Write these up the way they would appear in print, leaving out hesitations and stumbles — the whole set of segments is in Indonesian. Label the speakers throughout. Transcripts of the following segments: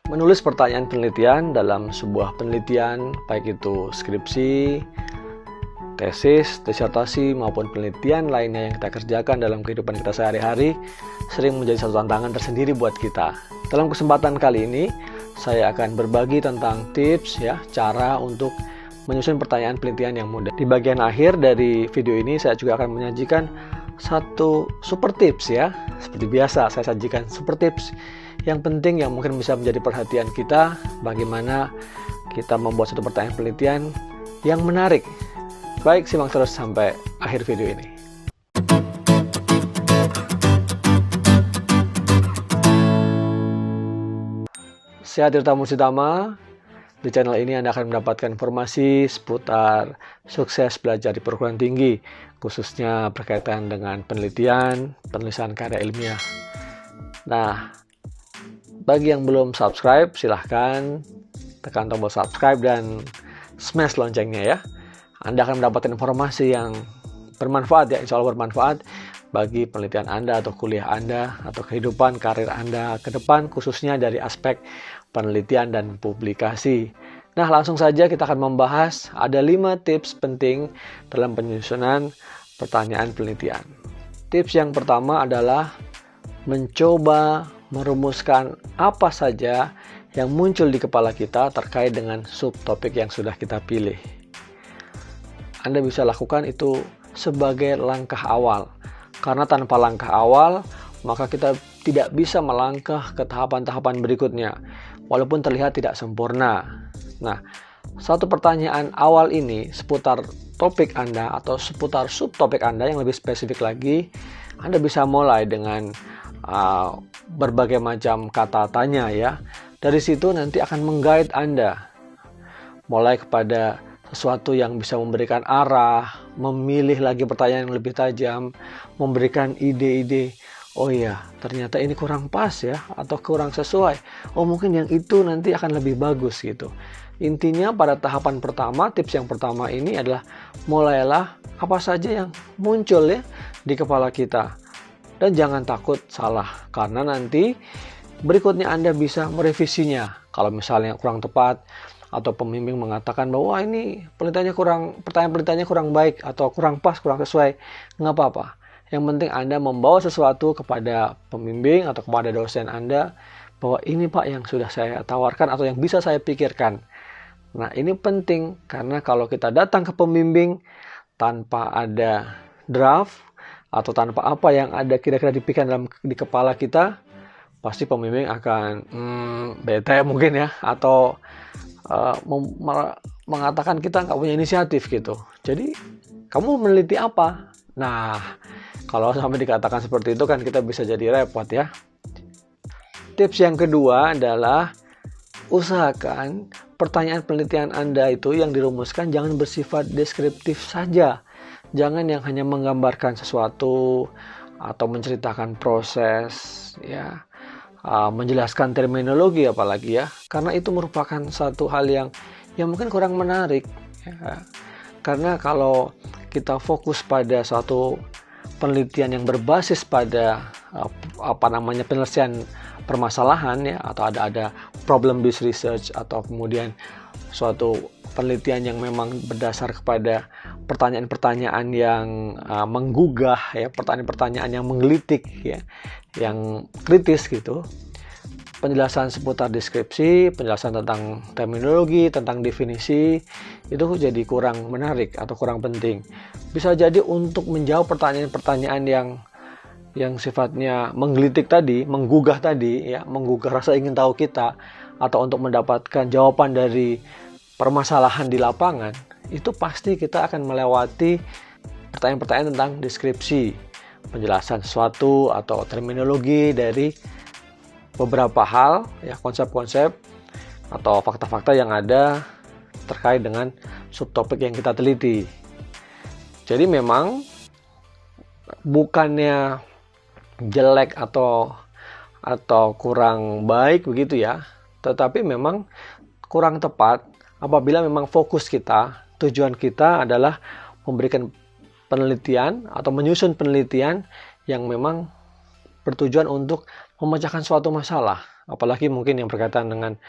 Speaker 1: Menulis pertanyaan penelitian dalam sebuah penelitian, baik itu skripsi, tesis, disertasi, maupun penelitian lainnya yang kita kerjakan dalam kehidupan kita sehari-hari, sering menjadi satu tantangan tersendiri buat kita. Dalam kesempatan kali ini, saya akan berbagi tentang tips cara untuk menyusun pertanyaan penelitian yang mudah. Di bagian akhir dari video ini, saya juga akan menyajikan satu super tips Seperti biasa, saya sajikan super tips yang penting yang mungkin bisa menjadi perhatian kita, bagaimana kita membuat satu pertanyaan penelitian yang menarik. Baik, simak terus sampai akhir video ini. Saya Tirta Mursitama. Di channel ini Anda akan mendapatkan informasi seputar sukses belajar di perguruan tinggi, khususnya berkaitan dengan penelitian, penulisan karya ilmiah. Nah, bagi yang belum subscribe, silahkan tekan tombol subscribe dan smash loncengnya ya. Anda akan mendapatkan informasi yang bermanfaat insya Allah bermanfaat bagi penelitian Anda atau kuliah Anda atau kehidupan karir Anda ke depan, khususnya dari aspek penelitian dan publikasi. Nah, langsung saja kita akan membahas ada 5 tips penting dalam penyusunan pertanyaan penelitian. Tips yang pertama adalah mencoba merumuskan apa saja yang muncul di kepala kita terkait dengan subtopik yang sudah kita pilih. Anda bisa lakukan itu sebagai langkah awal. Karena tanpa langkah awal, maka kita tidak bisa melangkah ke tahapan-tahapan berikutnya, walaupun terlihat tidak sempurna. Nah, satu pertanyaan awal ini seputar topik Anda atau seputar subtopik Anda yang lebih spesifik lagi, Anda bisa mulai dengan berbagai macam kata tanya Dari situ nanti akan menggait Anda mulai kepada sesuatu yang bisa memberikan arah, memilih lagi pertanyaan yang lebih tajam, memberikan ide-ide. Oh iya, ternyata ini kurang pas atau kurang sesuai. Oh, mungkin yang itu nanti akan lebih bagus gitu. Intinya pada tahapan pertama, tips yang pertama ini adalah mulailah apa saja yang muncul di kepala kita. Dan jangan takut salah, karena nanti berikutnya Anda bisa merevisinya. Kalau misalnya kurang tepat, atau pembimbing mengatakan bahwa ini pertanyaan penelitiannya kurang baik, atau kurang pas, kurang sesuai, nggak apa-apa. Yang penting Anda membawa sesuatu kepada pembimbing atau kepada dosen Anda, bahwa ini Pak yang sudah saya tawarkan atau yang bisa saya pikirkan. Nah, ini penting, karena kalau kita datang ke pembimbing tanpa ada draft, atau tanpa apa yang ada kira-kira dipikirkan di kepala kita, pasti pembimbing akan bete mungkin atau mengatakan kita nggak punya inisiatif gitu. Jadi kamu meneliti apa? Nah, kalau sampai dikatakan seperti itu kan kita bisa jadi repot Tips yang kedua adalah usahakan pertanyaan penelitian Anda itu yang dirumuskan jangan bersifat deskriptif saja. Jangan yang hanya menggambarkan sesuatu atau menceritakan proses menjelaskan terminologi apalagi karena itu merupakan satu hal yang mungkin kurang menarik karena kalau kita fokus pada suatu penelitian yang berbasis pada penyelesaian permasalahan atau ada problem based research atau kemudian suatu penelitian yang memang berdasar kepada pertanyaan-pertanyaan yang menggugah pertanyaan-pertanyaan yang menggelitik yang kritis gitu. Penjelasan seputar deskripsi, penjelasan tentang terminologi, tentang definisi itu jadi kurang menarik atau kurang penting. Bisa jadi untuk menjawab pertanyaan-pertanyaan yang sifatnya menggelitik tadi, menggugah tadi menggugah rasa ingin tahu kita, atau untuk mendapatkan jawaban dari permasalahan di lapangan, itu pasti kita akan melewati pertanyaan-pertanyaan tentang deskripsi, penjelasan sesuatu atau terminologi dari beberapa hal konsep-konsep atau fakta-fakta yang ada terkait dengan subtopik yang kita teliti. Jadi memang bukannya jelek atau kurang baik begitu tetapi memang kurang tepat apabila memang fokus kita, tujuan kita adalah memberikan penelitian atau menyusun penelitian yang memang bertujuan untuk memecahkan suatu masalah. Apalagi mungkin yang berkaitan dengan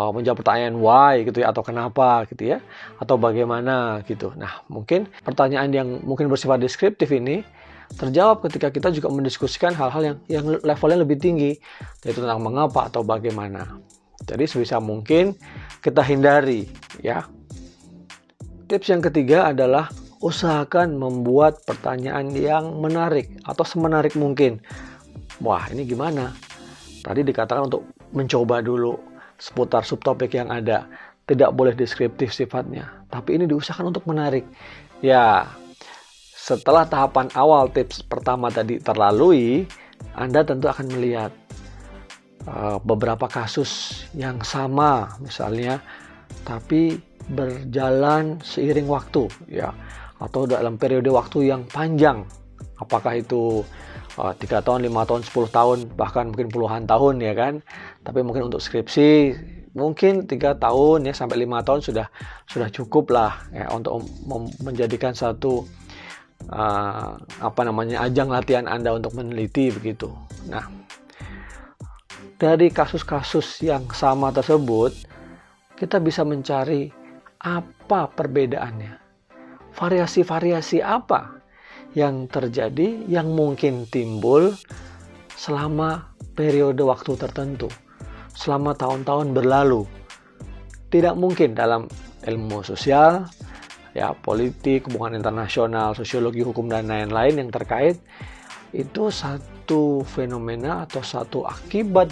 Speaker 1: menjawab pertanyaan why gitu ya, atau kenapa gitu ya, atau bagaimana gitu. Nah, mungkin pertanyaan yang mungkin bersifat deskriptif ini terjawab ketika kita juga mendiskusikan hal-hal yang levelnya lebih tinggi, yaitu tentang mengapa atau bagaimana. Jadi sebisa mungkin kita hindari ya. Tips yang ketiga adalah usahakan membuat pertanyaan yang menarik atau semenarik mungkin. Wah, ini gimana? Tadi dikatakan untuk mencoba dulu seputar subtopik yang ada. Tidak boleh deskriptif sifatnya, tapi ini diusahakan untuk menarik. Ya, setelah tahapan awal tips pertama tadi terlalui, Anda tentu akan melihat beberapa kasus yang sama misalnya, tapi berjalan seiring waktu ya, atau dalam periode waktu yang panjang. Apakah itu 3 tahun, 5 tahun, 10 tahun, bahkan mungkin puluhan tahun ya kan. Tapi mungkin untuk skripsi mungkin 3 tahun ya sampai 5 tahun sudah cukup lah ya untuk menjadikan satu ajang latihan Anda untuk meneliti begitu. Nah, dari kasus-kasus yang sama tersebut kita bisa mencari apa perbedaannya. Variasi-variasi apa yang terjadi, yang mungkin timbul selama periode waktu tertentu, selama tahun-tahun berlalu. Tidak mungkin dalam ilmu sosial, ya politik, hubungan internasional, sosiologi, hukum, dan lain-lain yang terkait, itu satu fenomena atau satu akibat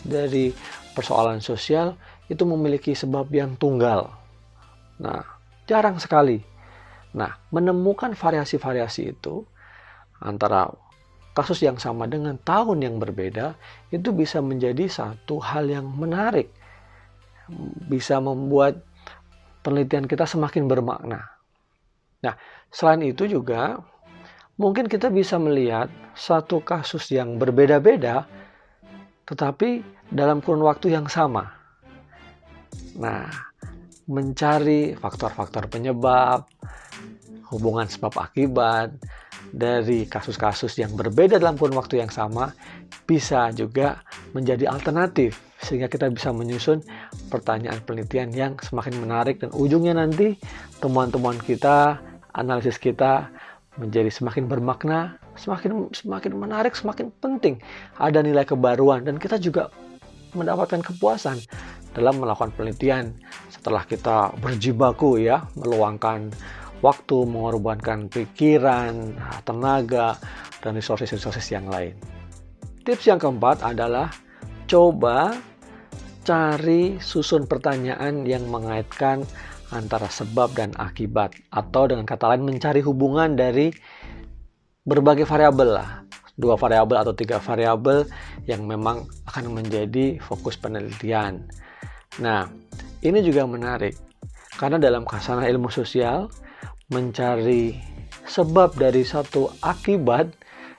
Speaker 1: dari persoalan sosial itu memiliki sebab yang tunggal. Nah, jarang sekali. Nah, menemukan variasi-variasi itu antara kasus yang sama dengan tahun yang berbeda itu bisa menjadi satu hal yang menarik. Bisa membuat penelitian kita semakin bermakna. Nah, selain itu juga mungkin kita bisa melihat satu kasus yang berbeda-beda tetapi dalam kurun waktu yang sama. Nah, mencari faktor-faktor penyebab, hubungan sebab akibat dari kasus-kasus yang berbeda dalam kurun waktu yang sama bisa juga menjadi alternatif sehingga kita bisa menyusun pertanyaan penelitian yang semakin menarik dan ujungnya nanti temuan-temuan kita, analisis kita menjadi semakin bermakna, semakin menarik, semakin penting. Ada nilai kebaruan dan kita juga mendapatkan kepuasan dalam melakukan penelitian setelah kita berjibaku ya, meluangkan waktu, mengorbankan pikiran, tenaga, dan resources yang lain. Tips yang keempat adalah coba cari susun pertanyaan yang mengaitkan antara sebab dan akibat, atau dengan kata lain mencari hubungan dari berbagai variabel lah, 2 variabel atau 3 variabel yang memang akan menjadi fokus penelitian. Nah, ini juga menarik karena dalam khasanah ilmu sosial mencari sebab dari satu akibat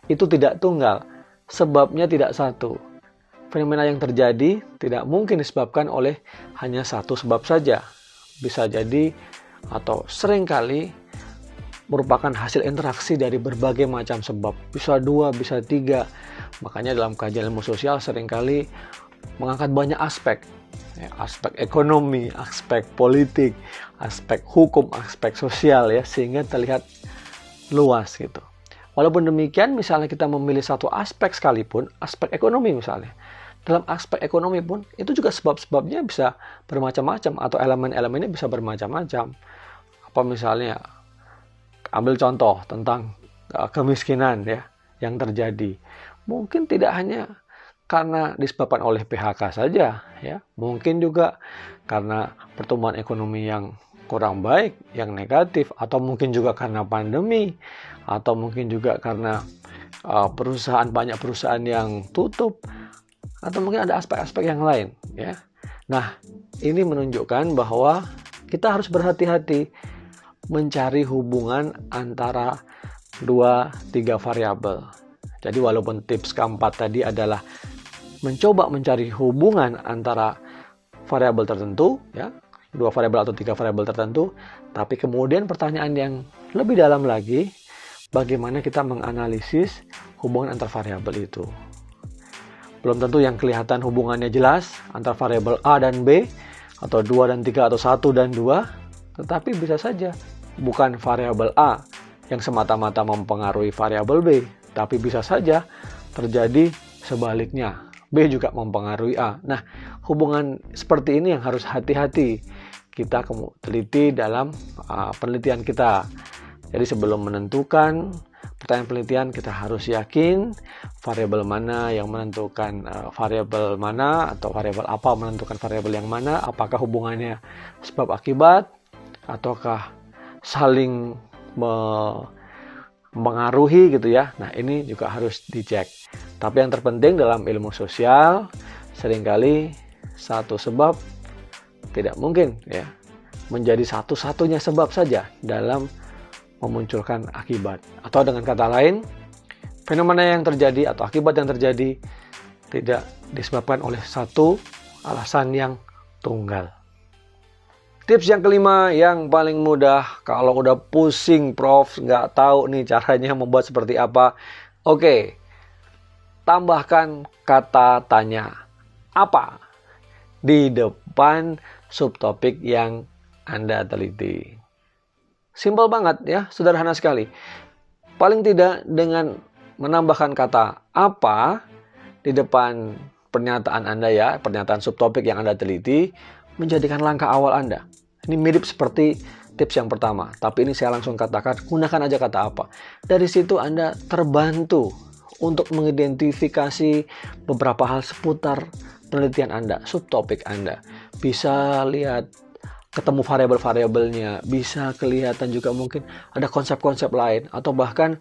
Speaker 1: itu tidak tunggal, sebabnya tidak satu. Fenomena yang terjadi tidak mungkin disebabkan oleh hanya satu sebab saja. Bisa jadi atau seringkali merupakan hasil interaksi dari berbagai macam sebab. Bisa 2, bisa 3. Makanya dalam kajian ilmu sosial seringkali mengangkat banyak aspek. Ya, aspek ekonomi, aspek politik, aspek hukum, aspek sosial ya, sehingga terlihat luas gitu. Walaupun demikian, misalnya kita memilih satu aspek sekalipun, aspek ekonomi misalnya. Dalam aspek ekonomi pun itu juga sebab-sebabnya bisa bermacam-macam atau elemen-elemennya bisa bermacam-macam. Apa misalnya ambil contoh tentang kemiskinan ya yang terjadi. Mungkin tidak hanya karena disebabkan oleh PHK saja ya, mungkin juga karena pertumbuhan ekonomi yang kurang baik, yang negatif, atau mungkin juga karena pandemi, atau mungkin juga karena banyak perusahaan yang tutup, atau mungkin ada aspek-aspek yang lain ya. Nah, ini menunjukkan bahwa kita harus berhati-hati mencari hubungan antara 2-3 variabel. Jadi walaupun tips keempat tadi adalah mencoba mencari hubungan antara variabel tertentu ya, 2 variabel atau 3 variabel tertentu, tapi kemudian pertanyaan yang lebih dalam lagi, bagaimana kita menganalisis hubungan antar variabel itu. Belum tentu yang kelihatan hubungannya jelas antara variabel A dan B, atau 2 dan 3, atau 1 dan 2. Tetapi bisa saja bukan variabel A yang semata-mata mempengaruhi variabel B, tapi bisa saja terjadi sebaliknya. B juga mempengaruhi A. Nah, hubungan seperti ini yang harus hati-hati kita teliti dalam penelitian kita. Jadi sebelum menentukan pertanyaan penelitian, kita harus yakin variabel mana yang menentukan variabel mana, atau variabel apa menentukan variabel yang mana, apakah hubungannya sebab akibat, ataukah saling mengaruhi gitu ya. Nah, ini juga harus dicek. Tapi yang terpenting dalam ilmu sosial, seringkali satu sebab tidak mungkin ya menjadi satu-satunya sebab saja dalam memunculkan akibat. Atau dengan kata lain, fenomena yang terjadi atau akibat yang terjadi tidak disebabkan oleh satu alasan yang tunggal. Tips yang kelima yang paling mudah, kalau udah pusing Prof, nggak tahu nih caranya membuat seperti apa. Oke, tambahkan kata tanya apa di depan subtopik yang Anda teliti. Simpel banget ya, sederhana sekali. Paling tidak dengan menambahkan kata apa di depan pernyataan Anda ya, pernyataan subtopik yang Anda teliti, menjadikan langkah awal Anda. Ini mirip seperti tips yang pertama, tapi ini saya langsung katakan, gunakan aja kata apa. Dari situ Anda terbantu untuk mengidentifikasi beberapa hal seputar penelitian Anda, subtopik Anda. Bisa lihat, ketemu variabel-variabelnya, bisa kelihatan juga mungkin ada konsep-konsep lain, atau bahkan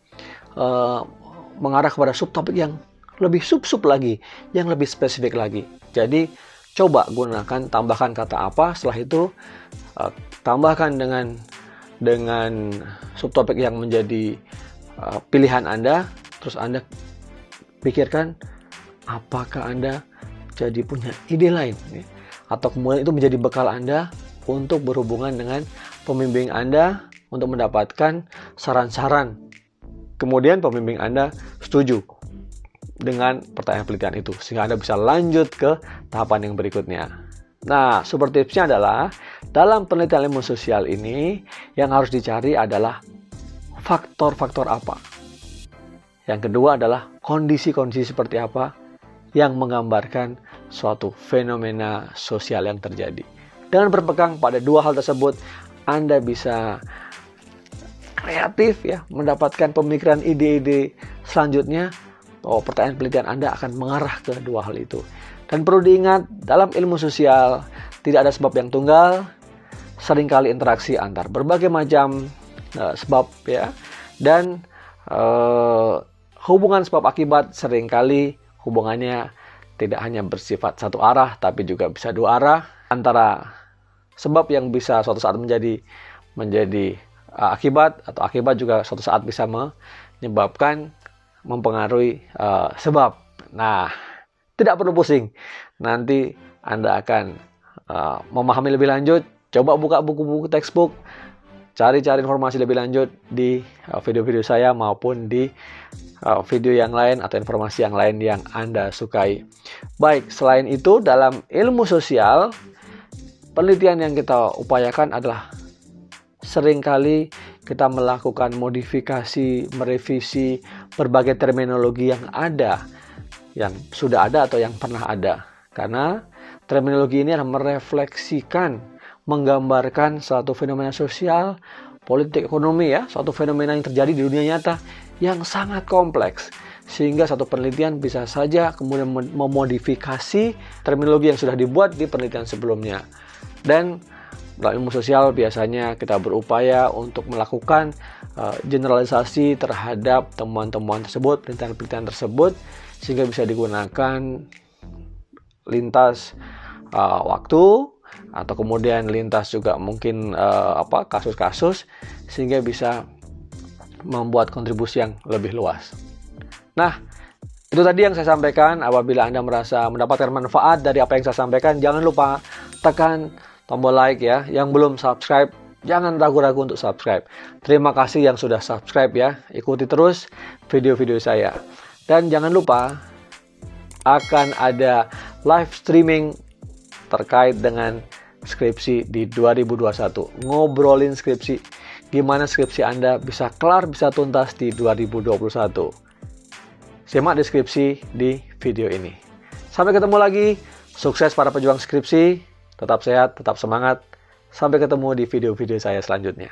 Speaker 1: mengarah kepada subtopik yang lebih sub-sub lagi, yang lebih spesifik lagi. Jadi coba gunakan, tambahkan kata apa, setelah itu tambahkan dengan subtopik yang menjadi pilihan Anda, terus Anda pikirkan apakah Anda jadi punya ide lain, atau kemudian itu menjadi bekal Anda untuk berhubungan dengan pembimbing Anda untuk mendapatkan saran-saran. Kemudian pembimbing Anda setuju dengan pertanyaan penelitian itu, sehingga Anda bisa lanjut ke tahapan yang berikutnya. Nah, super tipsnya adalah dalam penelitian ilmu sosial ini yang harus dicari adalah faktor-faktor apa. Yang kedua adalah kondisi-kondisi seperti apa yang menggambarkan suatu fenomena sosial yang terjadi. Dengan berpegang pada dua hal tersebut, Anda bisa kreatif ya, mendapatkan pemikiran ide-ide selanjutnya. Pertanyaan penelitian Anda akan mengarah ke dua hal itu. Dan perlu diingat, dalam ilmu sosial tidak ada sebab yang tunggal, seringkali interaksi antar berbagai macam sebab ya, dan hubungan sebab akibat seringkali hubungannya tidak hanya bersifat satu arah, tapi juga bisa dua arah, antara sebab yang bisa suatu saat menjadi akibat, atau akibat juga suatu saat bisa mempengaruhi sebab. Nah, tidak perlu pusing. Nanti Anda akan memahami lebih lanjut. Coba buka buku-buku textbook, cari-cari informasi lebih lanjut di video-video saya maupun di video yang lain atau informasi yang lain yang Anda sukai. Baik, selain itu dalam ilmu sosial, penelitian yang kita upayakan adalah seringkali kita melakukan modifikasi, merevisi berbagai terminologi yang ada, yang sudah ada atau yang pernah ada. Karena terminologi ini adalah merefleksikan, menggambarkan suatu fenomena sosial, politik, ekonomi ya, suatu fenomena yang terjadi di dunia nyata yang sangat kompleks. Sehingga satu penelitian bisa saja kemudian memodifikasi terminologi yang sudah dibuat di penelitian sebelumnya. Dan dalam ilmu sosial biasanya kita berupaya untuk melakukan generalisasi terhadap temuan-temuan tersebut, penelitian-penelitian tersebut, sehingga bisa digunakan lintas waktu, atau kemudian lintas juga mungkin kasus-kasus, sehingga bisa membuat kontribusi yang lebih luas. Nah, itu tadi yang saya sampaikan. Apabila Anda merasa mendapatkan manfaat dari apa yang saya sampaikan, jangan lupa tekan tombol like ya. Yang belum subscribe, jangan ragu-ragu untuk subscribe. Terima kasih yang sudah subscribe ya. Ikuti terus video-video saya. Dan jangan lupa akan ada live streaming terkait dengan skripsi di 2021. Ngobrolin skripsi, gimana skripsi Anda bisa kelar, bisa tuntas di 2021. Simak deskripsi di video ini. Sampai ketemu lagi. Sukses para pejuang skripsi. Tetap sehat, tetap semangat. Sampai ketemu di video-video saya selanjutnya.